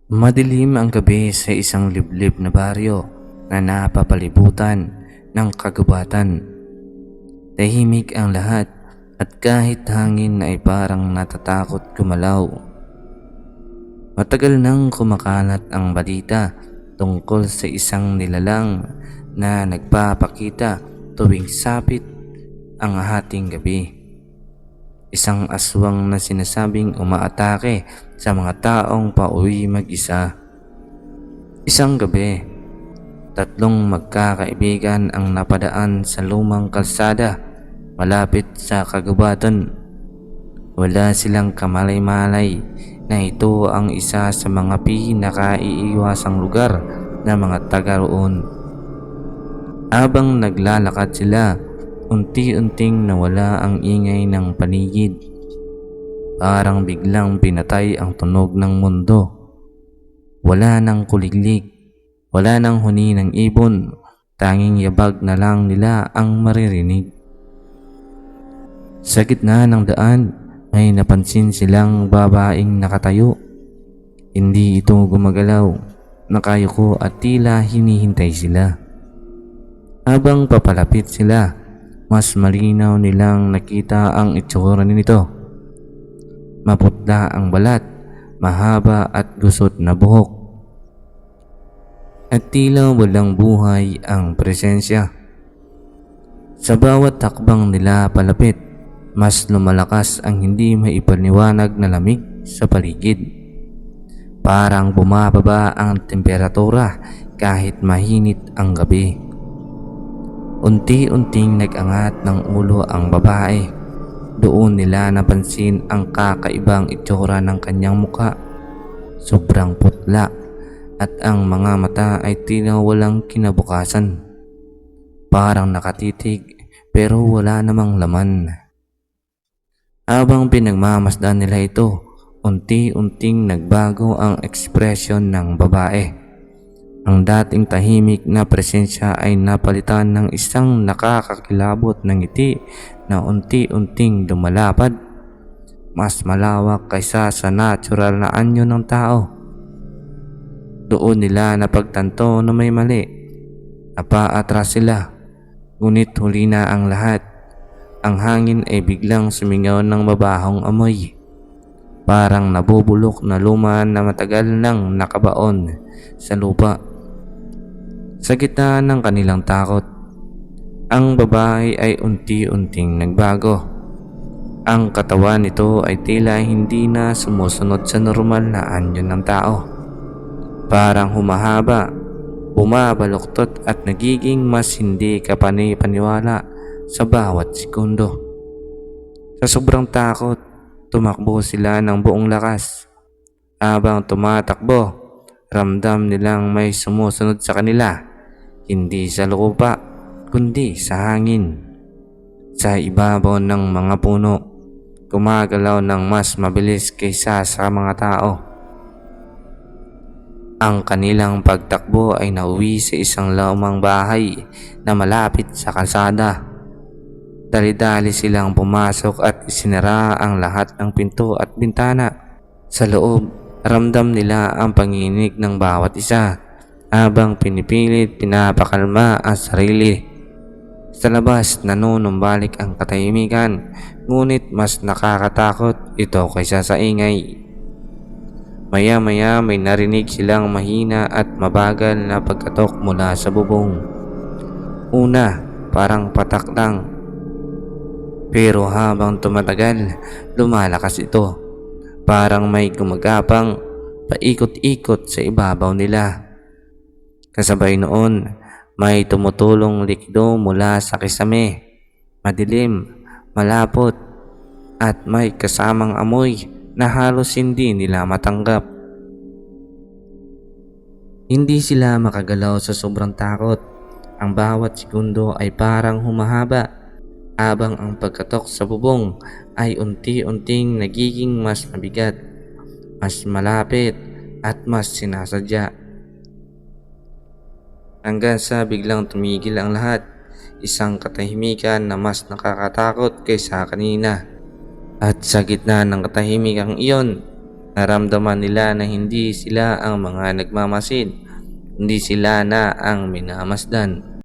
Madilim ang gabi sa isang liblib na baryo na napapalibutan ng kagubatan. Tahimik ang lahat at kahit hangin ay parang natatakot gumalaw. Matagal nang kumakalat ang balita tungkol sa isang nilalang na nagpapakita tuwing sapit ang hating gabi. Isang aswang na sinasabing umaatake sa mga taong pauwi mag-isa. Isang gabi, tatlong magkakaibigan ang napadaan sa lumang kalsada malapit sa kagubatan. Wala silang kamalay-malay na ito ang isa sa mga pinakaiiwasang lugar ng mga taga roon. Habang naglalakad sila, unti-unting nawala ang ingay ng paligid. Parang biglang pinatay ang tunog ng mundo. Wala nang kuliglig, wala nang huni ng ibon, tanging yabag na lang nila ang maririnig. Sa gitna ng daan, may napansin silang babaeng nakatayo. Hindi ito gumagalaw, nakayuko at tila hinihintay sila. Habang papalapit sila, mas malinaw nilang nakita ang itsura nito. Maputla ang balat, mahaba at gusot na buhok. At tila walang buhay ang presensya. Sa bawat takbang nila palapit, mas lumalakas ang hindi maipaliwanag na lamig sa paligid. Parang bumababa ang temperatura kahit mahinit ang gabi. Unti-unting nag-angat ng ulo ang babae. Doon nila napansin ang kakaibang itsura ng kanyang mukha. Sobrang putla at ang mga mata ay tila walang kinabukasan. Parang nakatitig pero wala namang laman. Habang pinagmamasdan nila ito, unti-unting nagbago ang ekspresyon ng babae. Ang dating tahimik na presensya ay napalitan ng isang nakakakilabot na ngiti na unti-unting lumalapad. Mas malawak kaysa sa natural na anyo ng tao. Doon nila napagtanto na may mali. Napaatras sila, ngunit huli na ang lahat. Ang hangin ay biglang sumingaw ng mabahong amoy. Parang nabubulok na luma na matagal nang nakabaon sa lupa. Sa gitna ng kanilang takot, ang babae ay unti-unting nagbago. Ang katawan nito ay tila hindi na sumusunod sa normal na anyo ng tao. Parang humahaba, bumabaluktot at nagiging mas hindi kapani-paniwala sa bawat segundo. Sa sobrang takot, tumakbo sila ng buong lakas. Habang tumatakbo, ramdam nilang may sumusunod sa kanila, hindi sa lupa, kundi sa hangin. Sa ibabaw ng mga puno, gumagalaw ng mas mabilis kaysa sa mga tao. Ang kanilang pagtakbo ay nauwi sa isang lumang bahay na malapit sa kalsada. Dali-dali silang pumasok at isinara ang lahat ng pinto at bintana. Sa loob, ramdam nila ang panginig ng bawat isa habang pinipilit pinapakalma ang sarili. Sa labas, nanunumbalik ang katahimikan, ngunit mas nakakatakot ito kaysa sa ingay. Maya-maya may narinig silang mahina at mabagal na pagkatok mula sa bubong. Una, parang patak lang. Pero habang tumatagal, lumalakas ito. Parang may gumagapang paikot-ikot sa ibabaw nila. Kasabay noon, may tumutulong likido mula sa kisame. Madilim, malapot, at may kasamang amoy na halos hindi nila matanggap. Hindi sila makagalaw sa sobrang takot. Ang bawat segundo ay parang humahaba. Habang ang pagkatok sa bubong ay unti-unting nagiging mas mabigat, mas malapit at mas sinasadya. Hanggang sa biglang tumigil ang lahat, isang katahimikan na mas nakakatakot kaysa kanina. At sa gitna ng katahimikang iyon, Naramdaman nila na hindi sila ang mga nagmamasid, hindi sila na ang minamasdan.